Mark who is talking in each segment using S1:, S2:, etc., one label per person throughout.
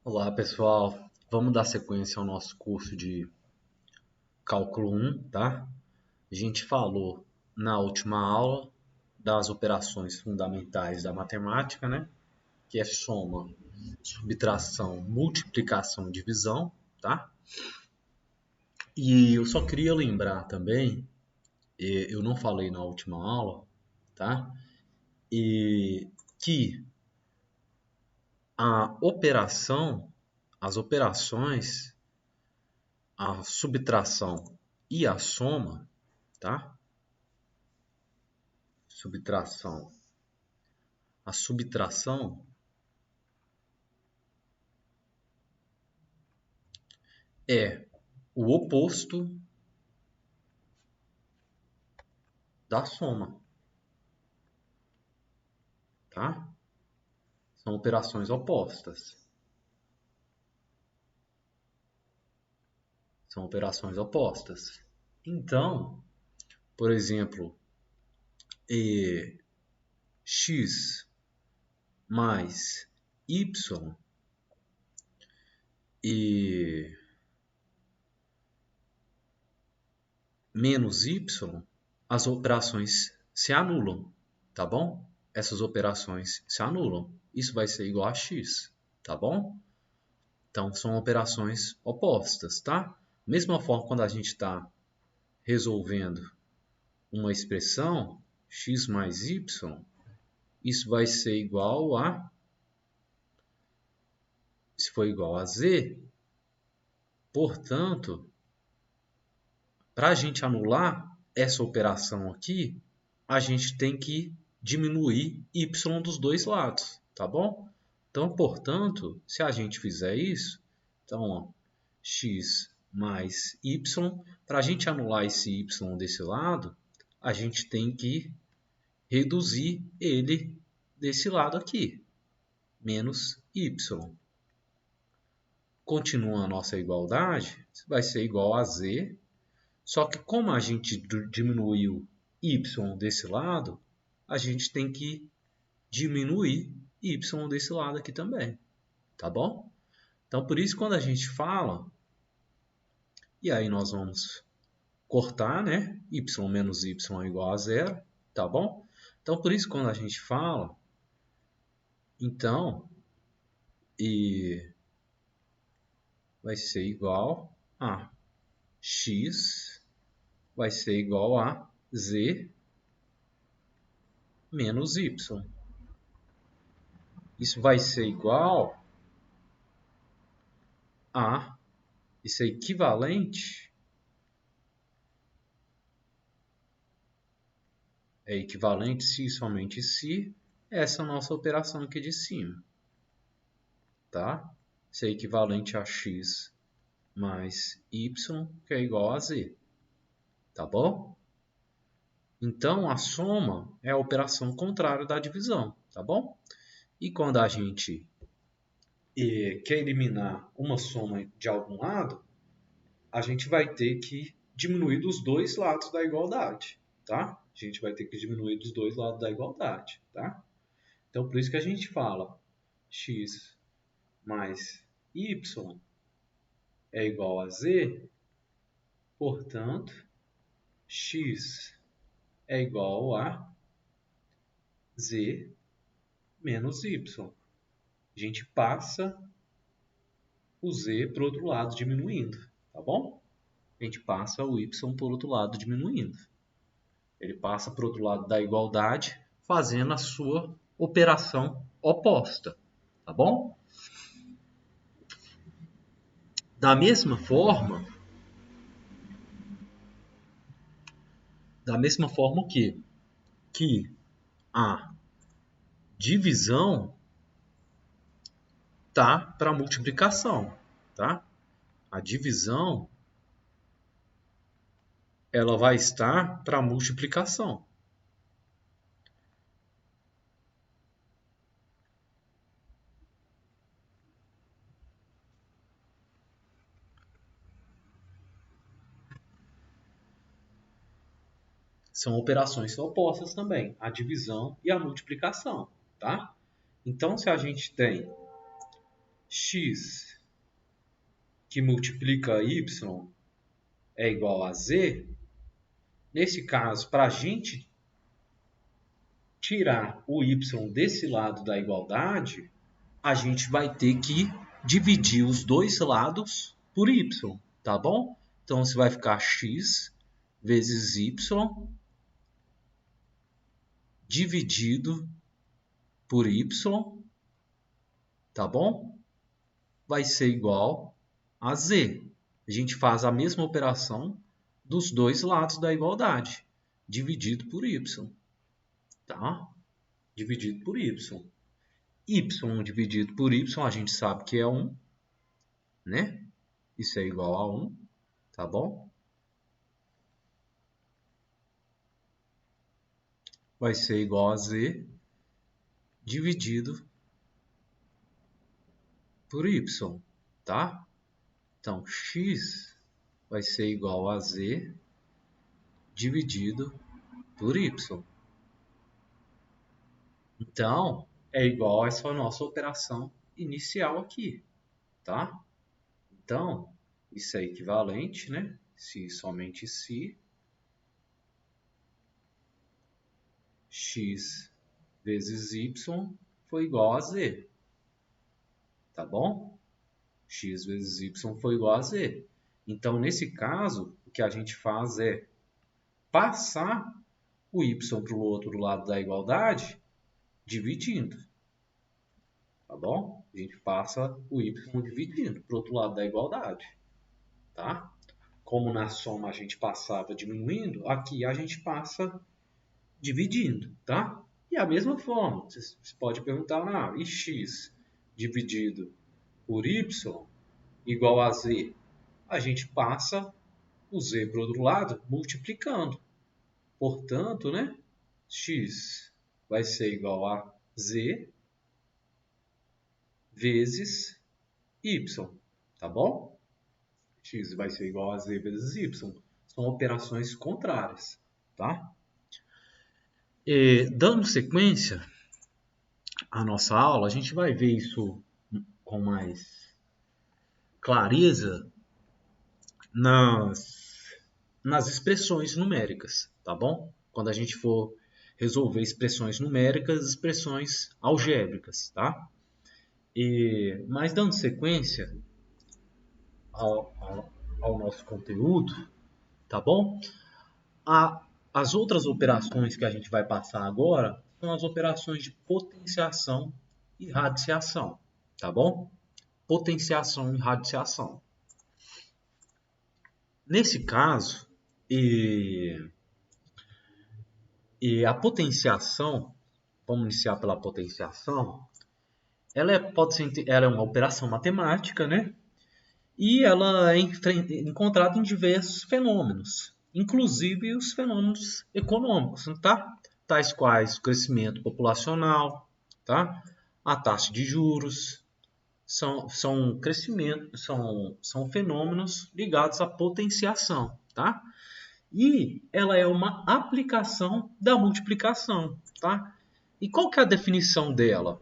S1: Olá pessoal, vamos dar sequência ao nosso curso de Cálculo 1, tá? A gente falou na última aula das operações fundamentais da matemática, né? Que é soma, subtração, multiplicação, divisão, tá? E eu só queria lembrar também, eu não falei na última aula, tá? E que a operação, as operações, a subtração e a soma, tá? Subtração. A subtração é o oposto da soma, tá? São operações opostas. São operações opostas. Então, por exemplo, x mais y e menos y, as operações se anulam, tá bom? Essas operações se anulam. Isso vai ser igual a x, tá bom? Então, são operações opostas, tá? Mesma forma, quando a gente está resolvendo uma expressão, x mais y, isso vai ser igual a, se for igual a z, portanto, para a gente anular essa operação aqui, a gente tem que diminuir y dos dois lados, tá bom? Então, portanto, se a gente fizer isso, então, ó, x mais y, para a gente anular esse y desse lado, a gente tem que reduzir ele desse lado aqui, menos y. Continua a nossa igualdade, vai ser igual a z, só que como a gente diminuiu y desse lado, a gente tem que diminuir y desse lado aqui também, tá bom? Então, por isso, quando a gente fala, e aí nós vamos cortar, né? Y menos y é igual a zero, tá bom? Então, por isso, quando a gente fala, então, e vai ser igual a x vai ser igual a z menos y. Isso vai ser igual a, isso é equivalente, se e somente se, essa nossa operação aqui de cima, tá? Isso é equivalente a x mais y, que é igual a z, tá bom? Então, a soma é a operação contrária da divisão, tá bom? E quando a gente quer eliminar uma soma de algum lado, a gente vai ter que diminuir dos dois lados da igualdade, tá? A gente vai ter que diminuir dos dois lados da igualdade, tá? Então, por isso que a gente fala x mais y é igual a z, portanto, x é igual a z menos y. A gente passa o z para o outro lado diminuindo, tá bom? A gente passa o y para o outro lado diminuindo. Ele passa para o outro lado da igualdade, fazendo a sua operação oposta, tá bom? Da mesma forma que a divisão tá para multiplicação, tá? A divisão ela vai estar para multiplicação. São operações opostas também, a divisão e a multiplicação, tá? Então, se a gente tem x que multiplica y é igual a z, nesse caso, para a gente tirar o y desse lado da igualdade, a gente vai ter que dividir os dois lados por y, tá bom? Então, você vai ficar x vezes y dividido por y, tá bom? Vai ser igual a z. A gente faz a mesma operação dos dois lados da igualdade, dividido por y, tá? Dividido por y. Y dividido por y, a gente sabe que é 1, né? Isso é igual a 1, tá bom? Vai ser igual a z dividido por y, tá? Então, x vai ser igual a z dividido por y. Então, é igual a essa nossa operação inicial aqui, tá? Então, isso é equivalente, né? Se somente se x vezes y foi igual a z, tá bom? X vezes y foi igual a z. Então, nesse caso, o que a gente faz é passar o y para o outro lado da igualdade, dividindo. Tá bom? A gente passa o y dividindo para o outro lado da igualdade. Tá? Como na soma a gente passava diminuindo, aqui a gente passa dividindo. Tá? E a mesma forma, você pode perguntar, e x dividido por y igual a z? A gente passa o z para o outro lado multiplicando. Portanto, né, x vai ser igual a z vezes y, tá bom? X vai ser igual a z vezes y. São operações contrárias, tá? E, dando sequência à nossa aula, a gente vai ver isso com mais clareza nas expressões numéricas, tá bom? Quando a gente for resolver expressões numéricas, expressões algébricas, tá? Mas dando sequência ao nosso conteúdo, tá bom? As outras operações que a gente vai passar agora são as operações de potenciação e radiciação, tá bom? Potenciação e radiciação. Nesse caso, a potenciação, vamos iniciar pela potenciação, ela é uma operação matemática, né? E ela é encontrada em diversos fenômenos, inclusive os fenômenos econômicos, tá? Tais quais o crescimento populacional, tá? A taxa de juros, são fenômenos ligados à potenciação, tá? E ela é uma aplicação da multiplicação, tá? E qual que é a definição dela?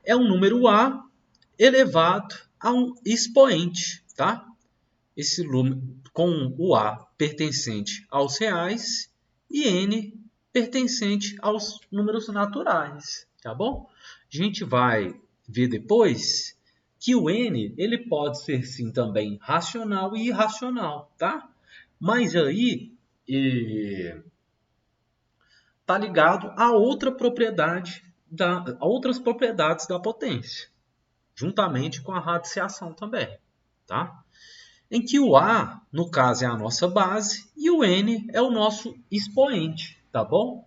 S1: É um número A elevado a um expoente, tá? Esse número com o A pertencente aos reais e N pertencente aos números naturais, tá bom? A gente vai ver depois que o N ele pode ser sim também racional e irracional, tá? Mas aí está ligado a outra propriedade a outras propriedades da potência, juntamente com a radiciação também, tá? Em que o A, no caso, é a nossa base e o N é o nosso expoente, tá bom?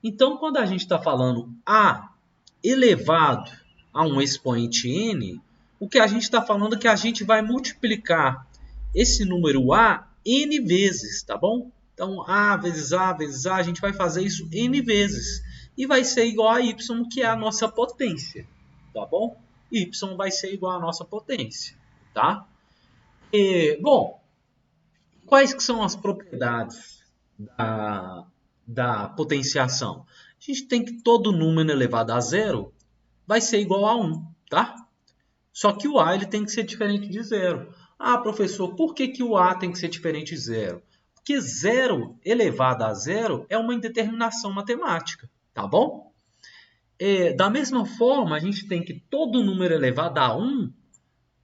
S1: Então, quando a gente está falando A elevado a um expoente N, o que a gente está falando é que a gente vai multiplicar esse número A N vezes, tá bom? Então, A vezes A vezes A, a gente vai fazer isso N vezes. E vai ser igual a Y, que é a nossa potência, tá bom? Y vai ser igual à nossa potência, tá? Bom, quais que são as propriedades da potenciação? A gente tem que todo número elevado a zero vai ser igual a 1, tá? Só que o A ele tem que ser diferente de zero. Ah, professor, por que, que o A tem que ser diferente de zero? Porque zero elevado a zero é uma indeterminação matemática, tá bom? Da mesma forma, a gente tem que todo número elevado a 1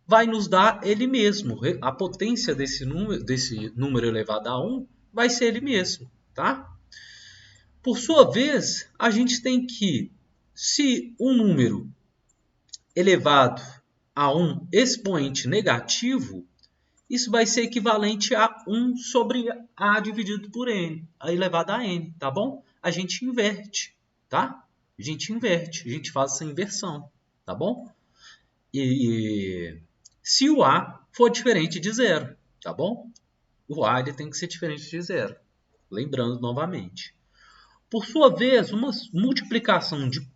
S1: vai nos dar ele mesmo. A potência desse número elevado a 1 vai ser ele mesmo, tá? Por sua vez, a gente tem que, se um número elevado a um expoente negativo, isso vai ser equivalente a 1 sobre A dividido por N, elevado a N, tá bom? A gente inverte, tá? A gente faz essa inversão, tá bom? E se o A for diferente de zero, tá bom? O A ele tem que ser diferente de zero. Lembrando novamente. Por sua vez, uma multiplicação de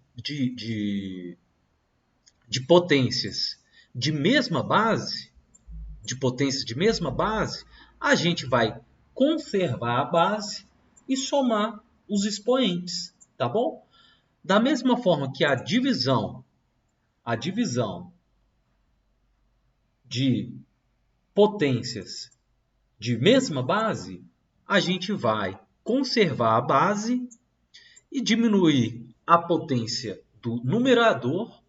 S1: potências de mesma base, a gente vai conservar a base e somar os expoentes, tá bom? Da mesma forma que a divisão de potências de mesma base, a gente vai conservar a base e diminuir a potência do numerador,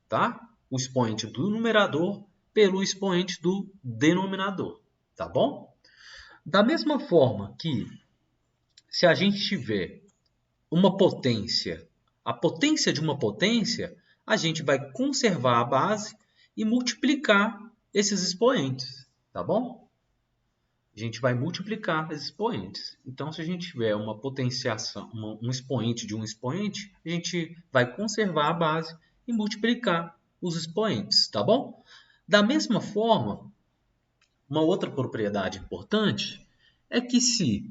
S1: tá? O expoente do numerador pelo expoente do denominador, tá bom? Da mesma forma que se a gente tiver uma potência, a potência de uma potência, a gente vai conservar a base e multiplicar esses expoentes, tá bom? A gente vai multiplicar esses expoentes. Então, se a gente tiver uma potenciação, um expoente de um expoente, a gente vai conservar a base e multiplicar os expoentes, tá bom? Da mesma forma, uma outra propriedade importante é que se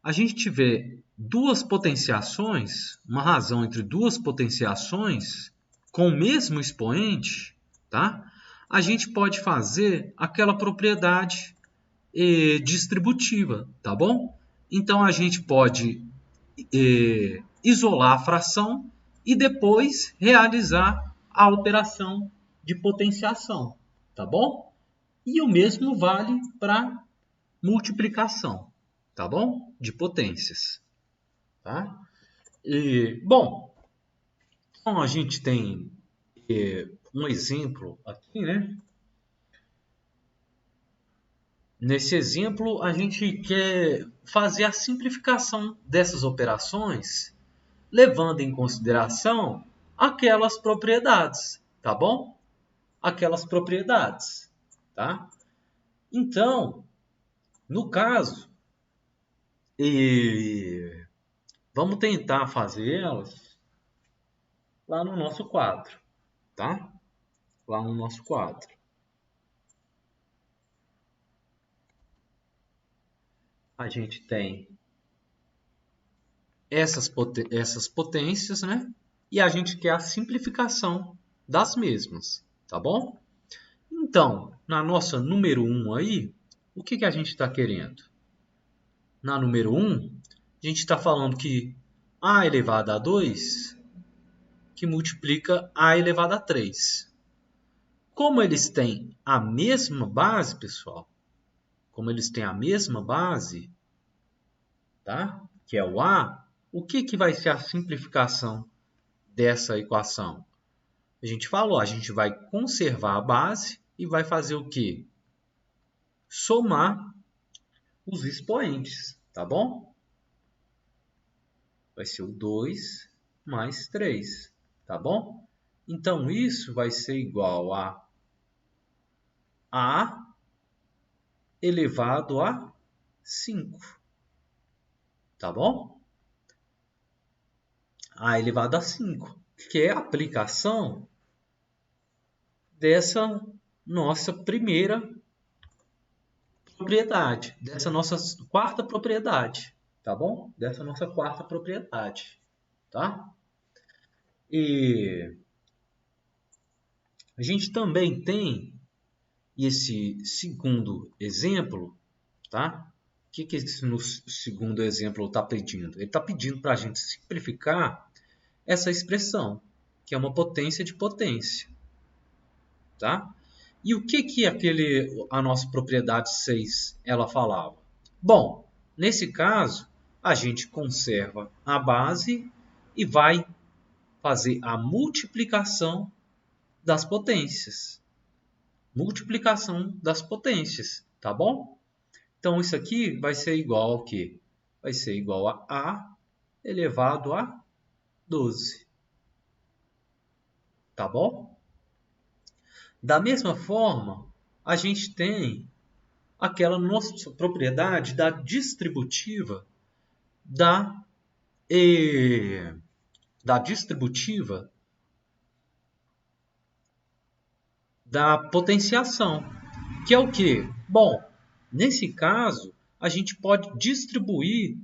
S1: a gente tiver duas potenciações, uma razão entre duas potenciações com o mesmo expoente, tá? A gente pode fazer aquela propriedade distributiva, tá bom? Então a gente pode isolar a fração e depois realizar a operação de potenciação, tá bom? E o mesmo vale para multiplicação, tá bom? De potências, tá? Bom, então a gente tem um exemplo aqui, né? Nesse exemplo, a gente quer fazer a simplificação dessas operações, levando em consideração aquelas propriedades, tá bom? Aquelas propriedades, tá? Então, no caso, vamos tentar fazer elas lá no nosso quadro, tá? Lá no nosso quadro. A gente tem essas potências, né? E a gente quer a simplificação das mesmas, tá bom? Então, na nossa número 1 aí, o que a gente está querendo? Na número 1, a gente está falando que A elevado a 2 que multiplica A elevado a 3. Como eles têm a mesma base, pessoal, tá? Que é o A, o que vai ser a simplificação dessa equação? A gente falou, a gente vai conservar a base e vai fazer o quê? Somar os expoentes, tá bom? Vai ser o 2 mais 3, tá bom? Então, isso vai ser igual a A elevado a 5, tá bom? A elevado a 5, que é a aplicação dessa nossa primeira propriedade, dessa nossa quarta propriedade, tá bom? Dessa nossa quarta propriedade, tá? E a gente também tem esse segundo exemplo, tá? O que esse no segundo exemplo está pedindo? Ele está pedindo para a gente simplificar essa expressão, que é uma potência de potência, tá? E o que a nossa propriedade 6 ela falava? Bom, nesse caso, a gente conserva a base e vai fazer a multiplicação das potências. Multiplicação das potências, tá bom? Então, isso aqui vai ser igual ao quê? Vai ser igual a A elevado a 12. Tá bom? Da mesma forma, a gente tem aquela nossa propriedade da distributiva da, da distributiva da potenciação, que é o quê? Bom, nesse caso, a gente pode distribuir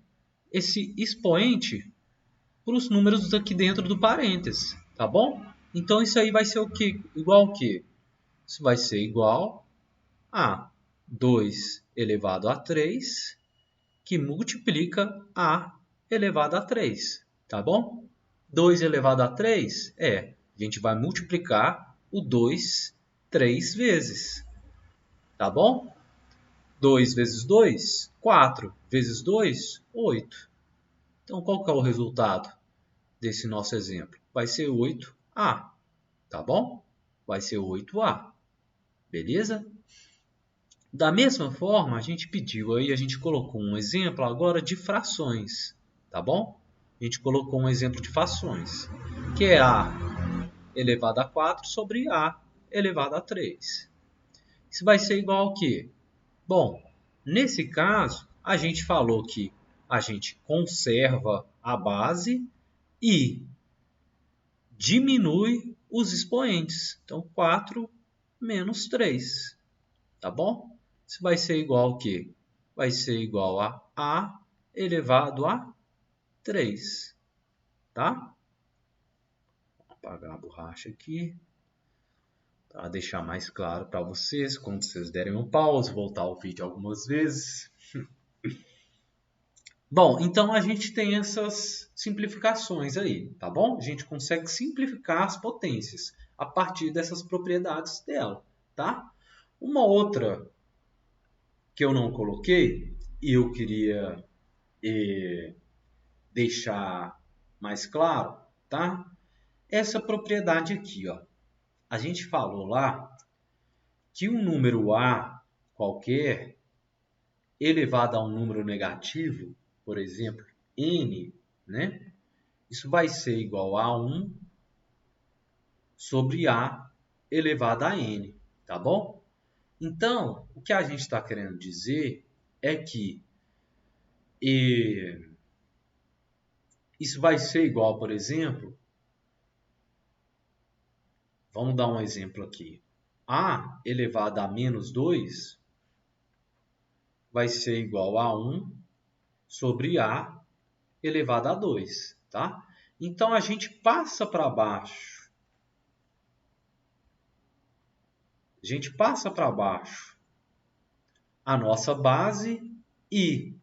S1: esse expoente para os números aqui dentro do parênteses, tá bom? Então, isso aí vai ser o quê? Igual ao quê? Isso vai ser igual a 2 elevado a 3, que multiplica a elevado a 3, tá bom? 2 elevado a 3 a gente vai multiplicar o 2 3 vezes, tá bom? 2 vezes 2, 4 vezes 2, 8. Então, qual que é o resultado desse nosso exemplo? Vai ser 8A, tá bom? Vai ser 8A, beleza? Da mesma forma, a gente pediu aí, a gente colocou um exemplo agora de frações, tá bom? A gente colocou um exemplo de frações, que é A elevado a 4 sobre A elevado a 3. Isso vai ser igual ao quê? Bom, nesse caso, a gente falou que a gente conserva a base e diminui os expoentes. Então, 4 menos 3, tá bom? Isso vai ser igual ao quê? Vai ser igual a A elevado a 3, tá? Vou apagar a borracha aqui, para deixar mais claro para vocês, quando vocês derem um pause, voltar o vídeo algumas vezes. Bom, então a gente tem essas simplificações aí, tá bom? A gente consegue simplificar as potências a partir dessas propriedades dela, tá? Uma outra que eu não coloquei e eu queria deixar mais claro, tá? Essa propriedade aqui, ó. A gente falou lá que um número A qualquer elevado a um número negativo, por exemplo, n, né? Isso vai ser igual a 1 sobre A elevado a n, tá bom? Então, o que a gente está querendo dizer é que isso vai ser igual, por exemplo, vamos dar um exemplo aqui. A elevado a menos 2 vai ser igual a 1 sobre A elevado a 2, tá? Então, a gente passa para baixo. A gente passa para baixo a nossa base e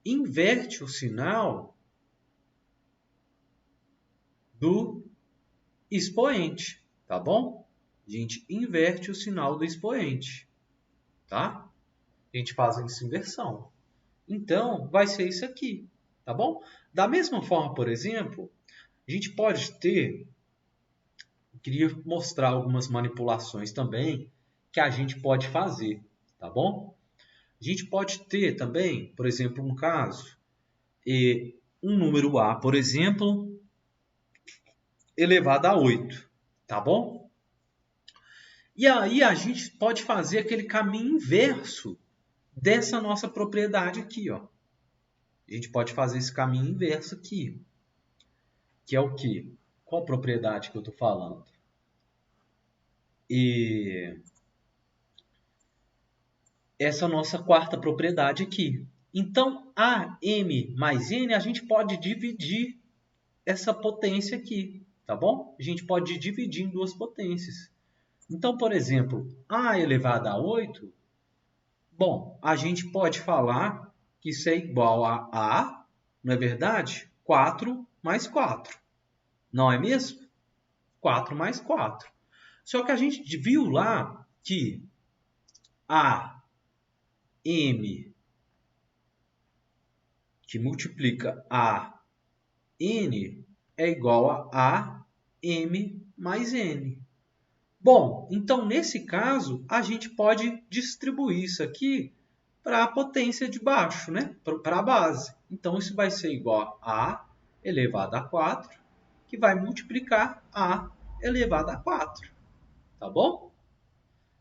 S1: inverte o sinal do expoente, tá bom? A gente inverte o sinal do expoente, tá? A gente faz essa inversão. Então, vai ser isso aqui, tá bom? Da mesma forma, por exemplo, a gente pode ter... Eu queria mostrar algumas manipulações também que a gente pode fazer, tá bom? A gente pode ter também, por exemplo, um caso, um número A, por exemplo, elevado a 8, tá bom? E aí a gente pode fazer aquele caminho inverso dessa nossa propriedade aqui, ó. A gente pode fazer esse caminho inverso aqui, que é o quê? Qual propriedade que eu estou falando? E essa nossa quarta propriedade aqui. Então, A, M mais N, a gente pode dividir essa potência aqui, tá bom? A gente pode dividir em duas potências. Então, por exemplo, A elevado a 8, bom, a gente pode falar que isso é igual a, não é verdade? 4 mais 4, não é mesmo? 4 mais 4. Só que a gente viu lá que a m que multiplica a n é igual a m mais n. Bom, então nesse caso, a gente pode distribuir isso aqui para a potência de baixo, né? Para a base. Então isso vai ser igual a elevado a 4, que vai multiplicar a elevado a 4. Tá bom?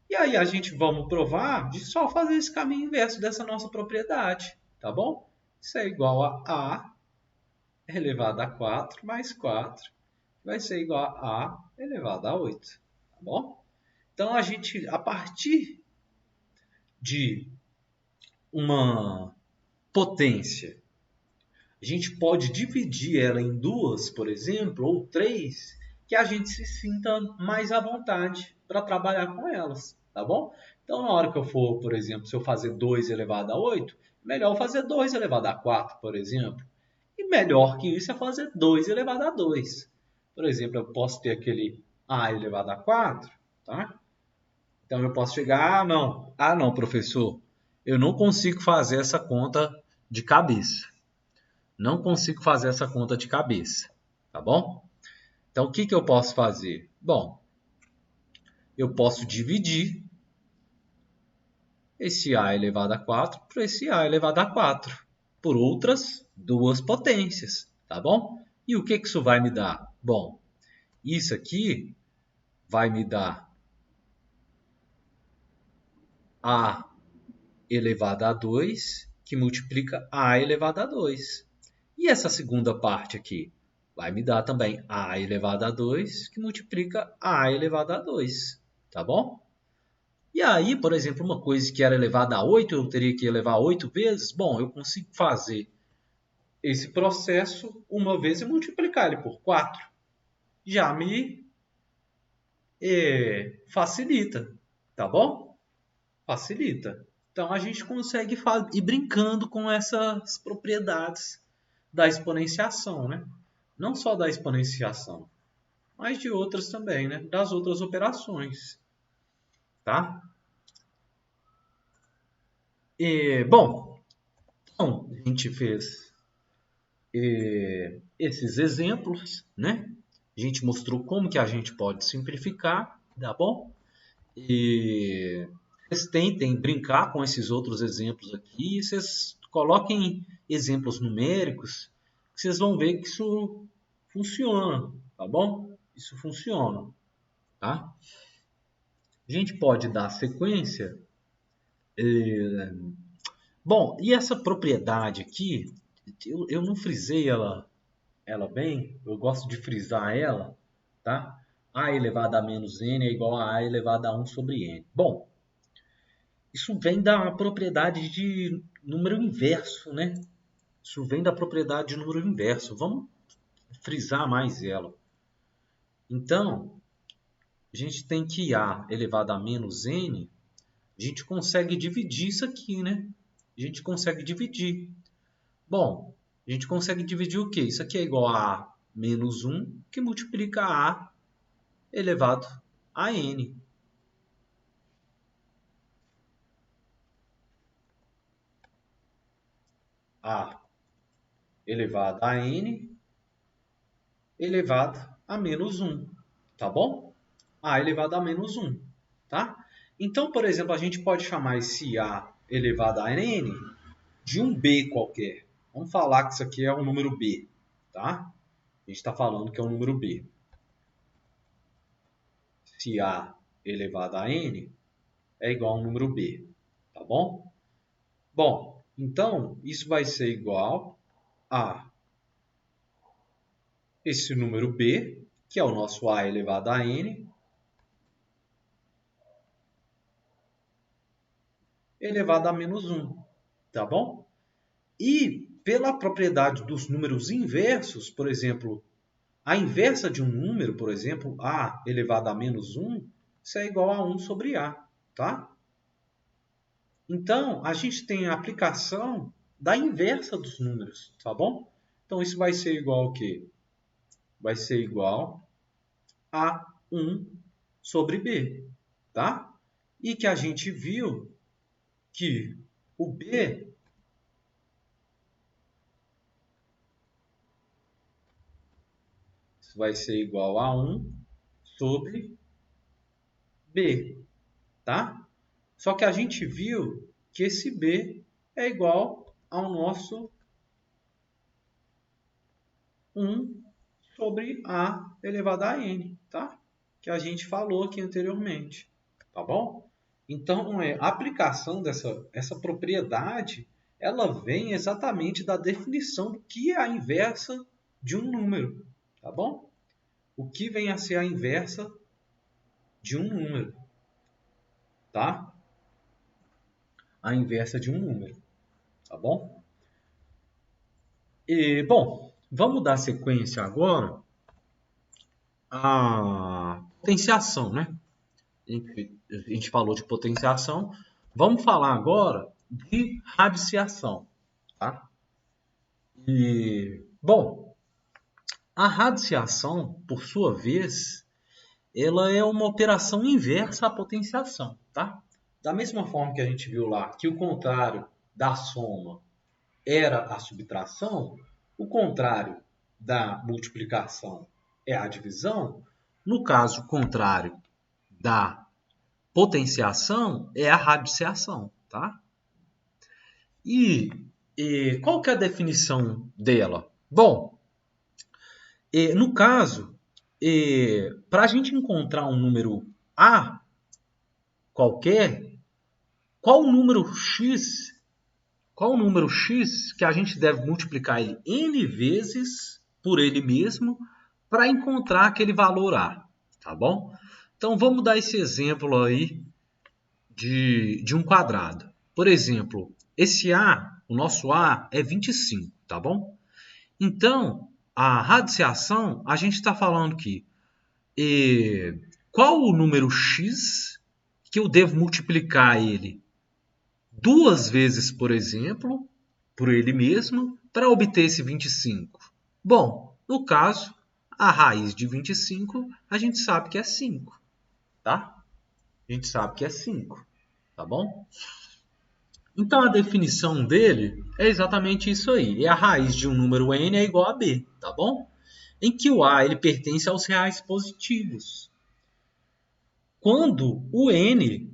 S1: E aí a gente vamos provar de só fazer esse caminho inverso dessa nossa propriedade. Tá bom? Isso é igual a elevado a 4 mais 4, vai ser igual a elevado a 8. Tá bom? Então, a gente, a partir de uma potência, a gente pode dividir ela em duas, por exemplo, ou três, que a gente se sinta mais à vontade para trabalhar com elas, tá bom? Então, na hora que eu for, por exemplo, se eu fazer 2 elevado a 8, melhor fazer 2 elevado a 4, por exemplo. E melhor que isso é fazer 2 elevado a 2. Por exemplo, eu posso ter aquele a elevado a 4, tá? Então eu posso chegar, ah não, professor, eu não consigo fazer essa conta de cabeça. Não consigo fazer essa conta de cabeça, tá bom? Então o que eu posso fazer? Bom, eu posso dividir esse a elevado a 4 por esse a elevado a 4 por outras duas potências, tá bom? E o que isso vai me dar? Bom, isso aqui vai me dar a elevado a 2, que multiplica a elevado a 2. E essa segunda parte aqui vai me dar também a elevado a 2, que multiplica a elevado a 2. Tá bom? E aí, por exemplo, uma coisa que era elevada a 8, eu teria que elevar 8 vezes. Bom, eu consigo fazer esse processo uma vez e multiplicar ele por 4. Já me facilita, tá bom? Facilita. Então, a gente consegue ir brincando com essas propriedades da exponenciação, né? Não só da exponenciação, mas de outras também, né? Das outras operações, tá? Bom, então, a gente fez esses exemplos, né? A gente mostrou como que a gente pode simplificar, tá bom? E vocês tentem brincar com esses outros exemplos aqui, vocês coloquem exemplos numéricos, que vocês vão ver que isso funciona, tá bom? Isso funciona, tá? A gente pode dar sequência. Bom, e essa propriedade aqui, eu não frisei ela bem, eu gosto de frisar ela, tá? A elevado a menos n é igual a elevado a 1 sobre n. Bom, isso vem da propriedade de número inverso, né? Isso vem da propriedade de número inverso. Vamos frisar mais ela. Então, a gente tem que a elevado a menos n, a gente consegue dividir isso aqui, né? A gente consegue dividir. Bom, a gente consegue dividir o quê? Isso aqui é igual a menos 1, que multiplica a elevado a n. A elevado a n elevado a menos 1, tá bom? A elevado a menos 1, tá? Então, por exemplo, a gente pode chamar esse a elevado a n de um b qualquer. Vamos falar que isso aqui é um número b, tá? A gente está falando que é um número b. Se a elevado a n é igual a um número b, tá bom? Bom, então isso vai ser igual a esse número b, que é o nosso a elevado a n, elevado a menos 1, tá bom? E pela propriedade dos números inversos, por exemplo, a inversa de um número, por exemplo, a elevado a menos 1, isso é igual a 1 sobre a, tá? Então, a gente tem a aplicação da inversa dos números, tá bom? Então, isso vai ser igual ao quê? Vai ser igual a 1 sobre B, tá? E que a gente viu que o B vai ser igual a 1 sobre B, tá? Só que a gente viu que esse B é igual ao nosso 1 sobre A elevado a N, tá? Que a gente falou aqui anteriormente, tá bom? Então, a aplicação essa propriedade, ela vem exatamente da definição do que é a inversa de um número, tá bom? O que vem a ser a inversa de um número, tá? A inversa de um número, tá bom? E, bom, vamos dar sequência agora à potenciação, né? A gente falou de potenciação, vamos falar agora de radiciação, tá? E, bom, a radiciação, por sua vez, ela é uma operação inversa à potenciação, tá? Da mesma forma que a gente viu lá que o contrário da soma era a subtração, o contrário da multiplicação é a divisão, no caso contrário da potenciação é a radiciação, tá? E qual que é a definição dela? Bom, no caso, para a gente encontrar um número A qualquer, qual o número x, qual o número x que a gente deve multiplicar ele n vezes por ele mesmo para encontrar aquele valor A, tá bom? Então vamos dar esse exemplo aí de um quadrado. Por exemplo, esse A, o nosso A é 25, tá bom? Então, a radiciação, a gente está falando que qual o número x que eu devo multiplicar ele duas vezes, por exemplo, por ele mesmo, para obter esse 25? Bom, no caso, a raiz de 25 a gente sabe que é 5, tá? A gente sabe que é 5, tá bom? Então a definição dele é exatamente isso aí. É a raiz de um número n é igual a b, tá bom? Em que o a ele pertence aos reais positivos. Quando o n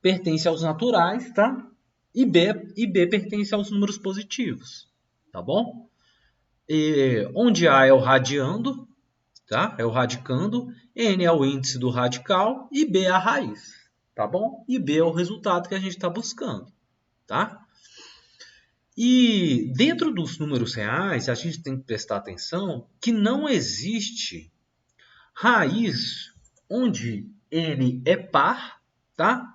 S1: pertence aos naturais, tá? E b pertence aos números positivos, tá bom? Onde a é o radiando, tá? É o radicando, n é o índice do radical e b é a raiz, tá bom? E b é o resultado que a gente está buscando, tá? E dentro dos números reais, a gente tem que prestar atenção que não existe raiz onde n é par, tá?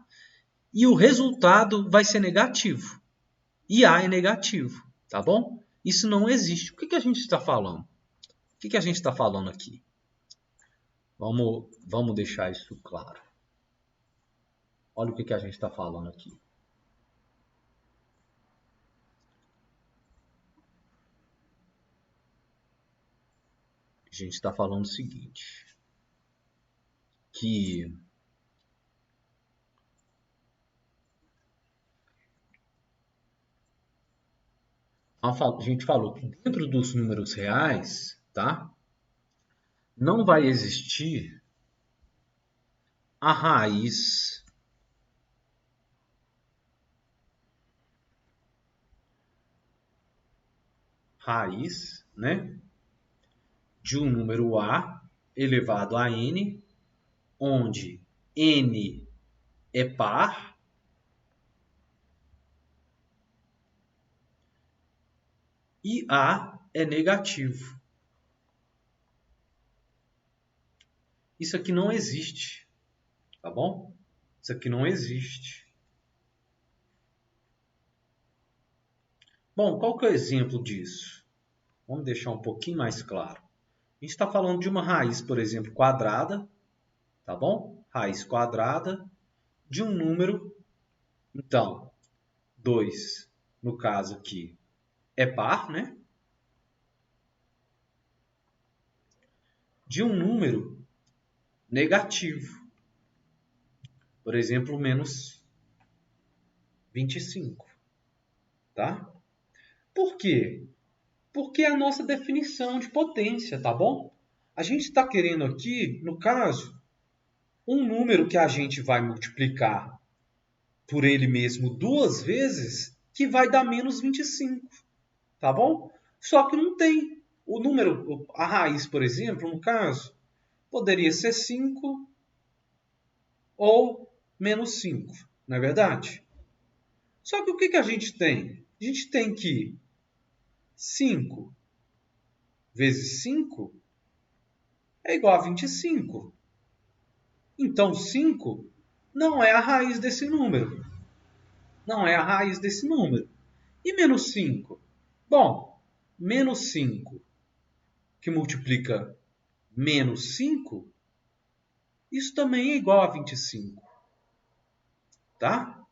S1: E o resultado vai ser negativo. E A é negativo, tá bom? Isso não existe. O que a gente está falando? O que a gente está falando aqui? Vamos deixar isso claro. Olha o que a gente está falando aqui. A gente está falando o seguinte, que a gente falou que dentro dos números reais, tá? Não vai existir a raiz, né, de um número A elevado a n, onde n é par e A é negativo. Isso aqui não existe, tá bom? Isso aqui não existe. Bom, qual que é o exemplo disso? Vamos deixar um pouquinho mais claro. A gente está falando de uma raiz, por exemplo, quadrada, tá bom? Raiz quadrada de um número. Então, 2, no caso aqui, é par, né? de um número negativo. Por exemplo, menos 25. Tá? Por quê? Porque é a nossa definição de potência, tá bom? A gente está querendo aqui, no caso, um número que a gente vai multiplicar por ele mesmo duas vezes, que vai dar menos 25, tá bom? Só que não tem. O número, a raiz, por exemplo, no caso, poderia ser 5 ou menos 5, não é verdade? Só que o que a gente tem? A gente tem que 5 vezes 5 é igual a 25. Então, 5 não é a raiz desse número. Não é a raiz desse número. E menos 5? Bom, menos 5 que multiplica menos 5, isso também é igual a 25. Tá?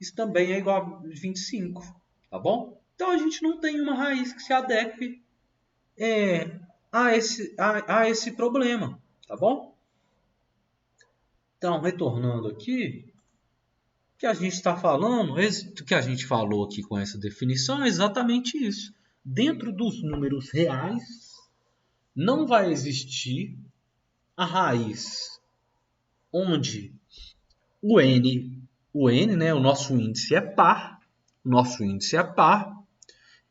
S1: Isso também é igual a 25. Tá bom? Então, a gente não tem uma raiz que se adeque a esse problema. Tá bom? Então, retornando aqui, o que a gente está falando, o que a gente falou aqui com essa definição é exatamente isso. Dentro dos números reais, não vai existir a raiz onde o n, né, o nosso índice é par,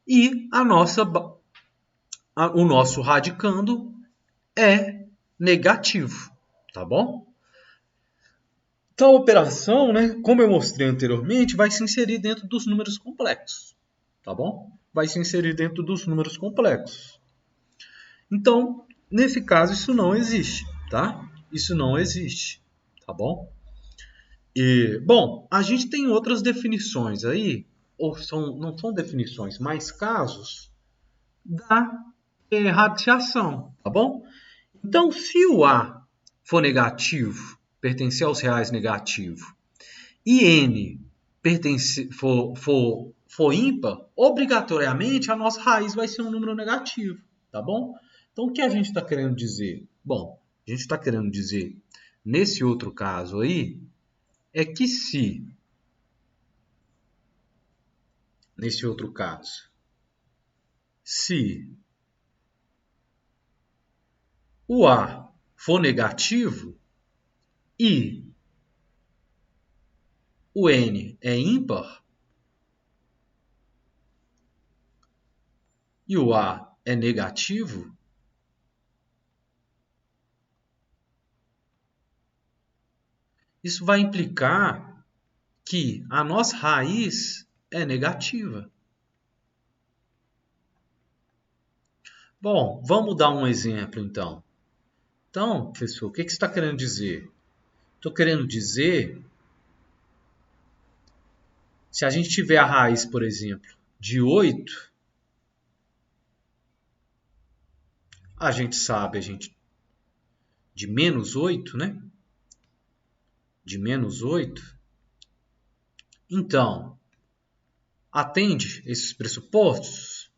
S1: e o nosso radicando é negativo, tá bom? Então, a operação, né, como eu mostrei anteriormente, vai se inserir dentro dos números complexos, tá bom? Vai se inserir dentro dos números complexos. Então, nesse caso, isso não existe, tá? Isso não existe, tá bom? Bom, a gente tem outras definições aí, não são definições, mas casos da radiciação, tá bom? Então, se o A for negativo, pertencer aos reais negativo, e N for ímpar, obrigatoriamente a nossa raiz vai ser um número negativo, tá bom? Então, o que a gente está querendo dizer? Bom, a gente está querendo dizer, nesse outro caso aí, é que se o A for negativo e o N é ímpar, e o A é negativo, isso vai implicar que a nossa raiz é negativa. Bom, vamos dar um exemplo então. Então, professor, o que você está querendo dizer? Estou querendo dizer, se a gente tiver a raiz, por exemplo, de 8, a gente sabe, de menos 8, né? De menos 8. Então, atende esses pressupostos?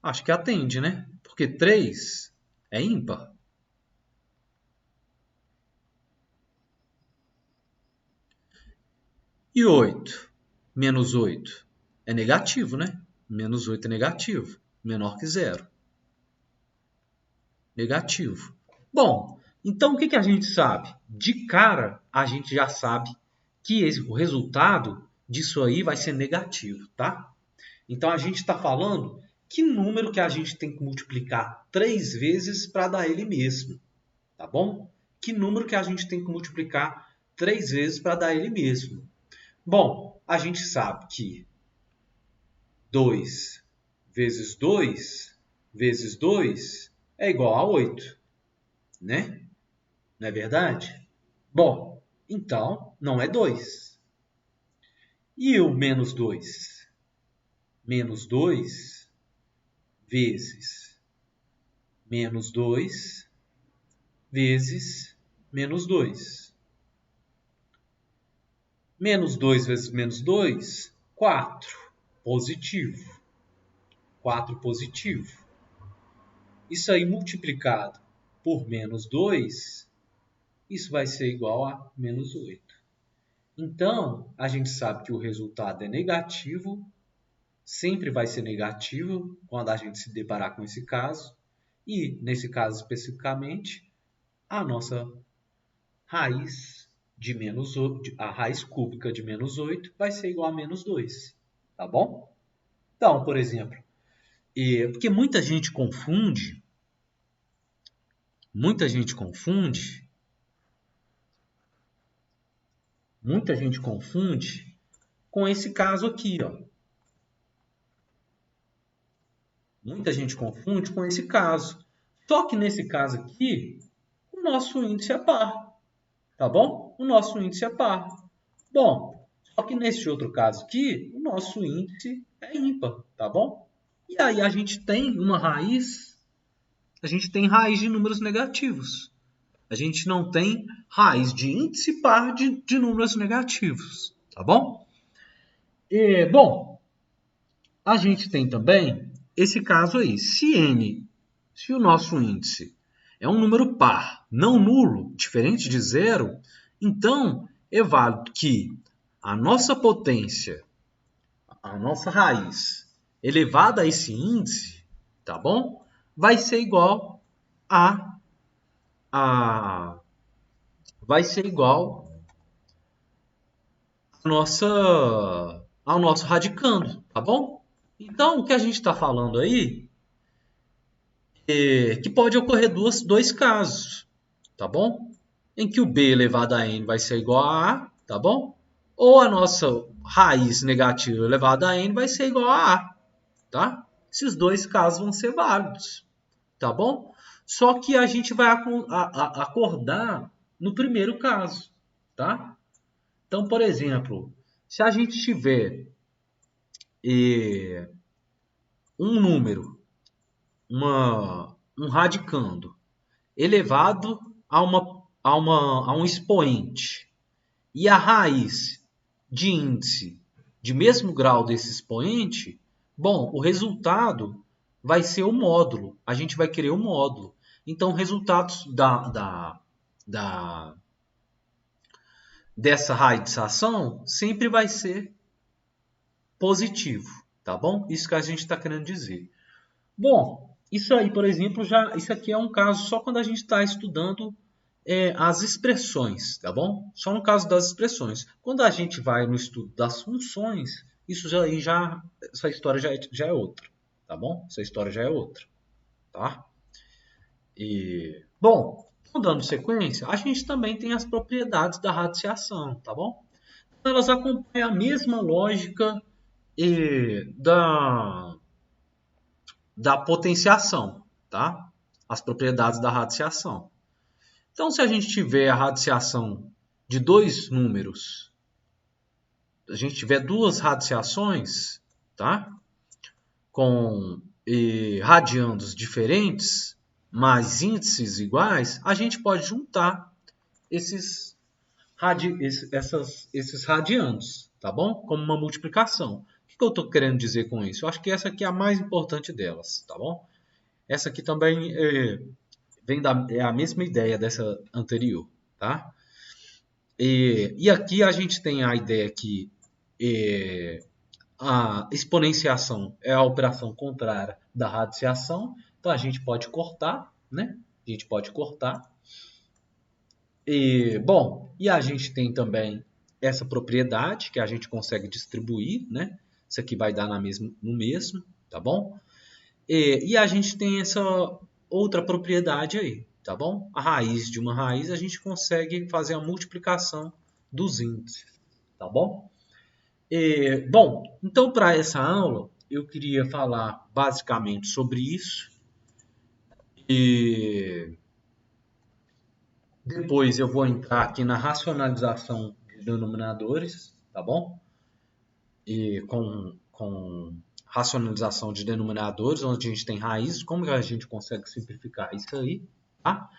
S1: Acho que atende, né? Porque 3 é ímpar. E 8? Menos 8 é negativo, né? Menos 8 é negativo. Menor que 0. Negativo. Bom, então o que a gente sabe? De cara, a gente já sabe que o resultado disso aí vai ser negativo, tá? Então, a gente está falando que número que a gente tem que multiplicar 3 vezes para dar ele mesmo, tá bom? Que número que a gente tem que multiplicar 3 vezes para dar ele mesmo? Bom, a gente sabe que 2 vezes 2 vezes 2 é igual a 8, né? Não é verdade? Bom, então não é 2. E o menos 2? Menos 2 vezes menos 2 vezes menos 2. Menos 2 vezes menos 2, 4. Positivo. 4 positivo. Isso aí multiplicado por menos 2, isso vai ser igual a menos 8. Então, a gente sabe que o resultado é negativo, sempre vai ser negativo quando a gente se deparar com esse caso. E, nesse caso especificamente, a nossa raiz de menos 8, a raiz cúbica de menos 8 vai ser igual a menos 2. Tá bom? Então, por exemplo, porque muita gente confunde com esse caso aqui, ó. Muita gente confunde com esse caso. Só que nesse caso aqui, o nosso índice é par, tá bom? O nosso índice é par. Bom, só que nesse outro caso aqui, o nosso índice é ímpar, tá bom? E aí a gente tem raiz de números negativos. A gente não tem raiz de índice par de números negativos, tá bom? Bom, a gente tem também esse caso aí. Se o nosso índice é um número par, não nulo, diferente de zero, então é válido que a nossa potência, a nossa raiz elevada a esse índice, tá bom? Vai ser igual a vai ser igual ao nosso radicando, tá bom? Então, o que a gente está falando aí é que pode ocorrer dois casos, tá bom? Em que o b elevado a n vai ser igual a, tá bom? Ou a nossa raiz negativa elevada a n vai ser igual a, tá? Esses dois casos vão ser válidos, tá bom? Só que a gente vai acordar no primeiro caso, tá? Então, por exemplo, se a gente tiver um número, um radicando elevado a um expoente e a raiz de índice de mesmo grau desse expoente, bom, o resultado vai ser o módulo. A gente vai querer o módulo. Então, resultados dessa raização sempre vai ser positivo, tá bom? Isso que a gente está querendo dizer. Bom, isso aí, por exemplo, isso aqui é um caso só quando a gente está estudando as expressões, tá bom? Só no caso das expressões. Quando a gente vai no estudo das funções, essa história já é outra, tá bom? Essa história já é outra, tá? Bom, dando sequência, a gente também tem as propriedades da radiciação, tá bom? Elas acompanham a mesma lógica da potenciação, tá? As propriedades da radiciação. Então, se a gente tiver a radiciação de dois números, a gente tiver duas radiciações, tá? Com radiandos diferentes, mas índices iguais, a gente pode juntar esses radiandos, tá bom? Como uma multiplicação. O que eu estou querendo dizer com isso? Eu acho que essa aqui é a mais importante delas, tá bom? Essa aqui também é a mesma ideia dessa anterior, tá? E aqui a gente tem a ideia que a exponenciação é a operação contrária da radiciação, então a gente pode cortar, né? A gente pode cortar. Bom, e a gente tem também essa propriedade que a gente consegue distribuir, né? Isso aqui vai dar no mesmo, tá bom? E a gente tem essa outra propriedade aí, tá bom? A raiz de uma raiz a gente consegue fazer a multiplicação dos índices, tá bom? Bom, então para essa aula eu queria falar basicamente sobre isso. Depois eu vou entrar aqui na racionalização de denominadores, tá bom? E com racionalização de denominadores, onde a gente tem raízes, como que a gente consegue simplificar isso aí, tá?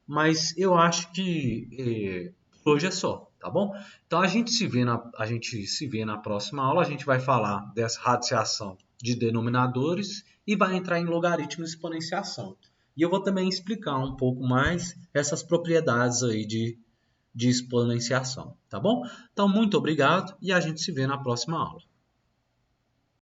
S1: Mas eu acho que hoje é só, tá bom? Então a gente se vê na próxima aula, a gente vai falar dessa radiciação de denominadores e vai entrar em logaritmo e exponenciação. E eu vou também explicar um pouco mais essas propriedades aí de exponenciação, tá bom? Então, muito obrigado e a gente se vê na próxima aula.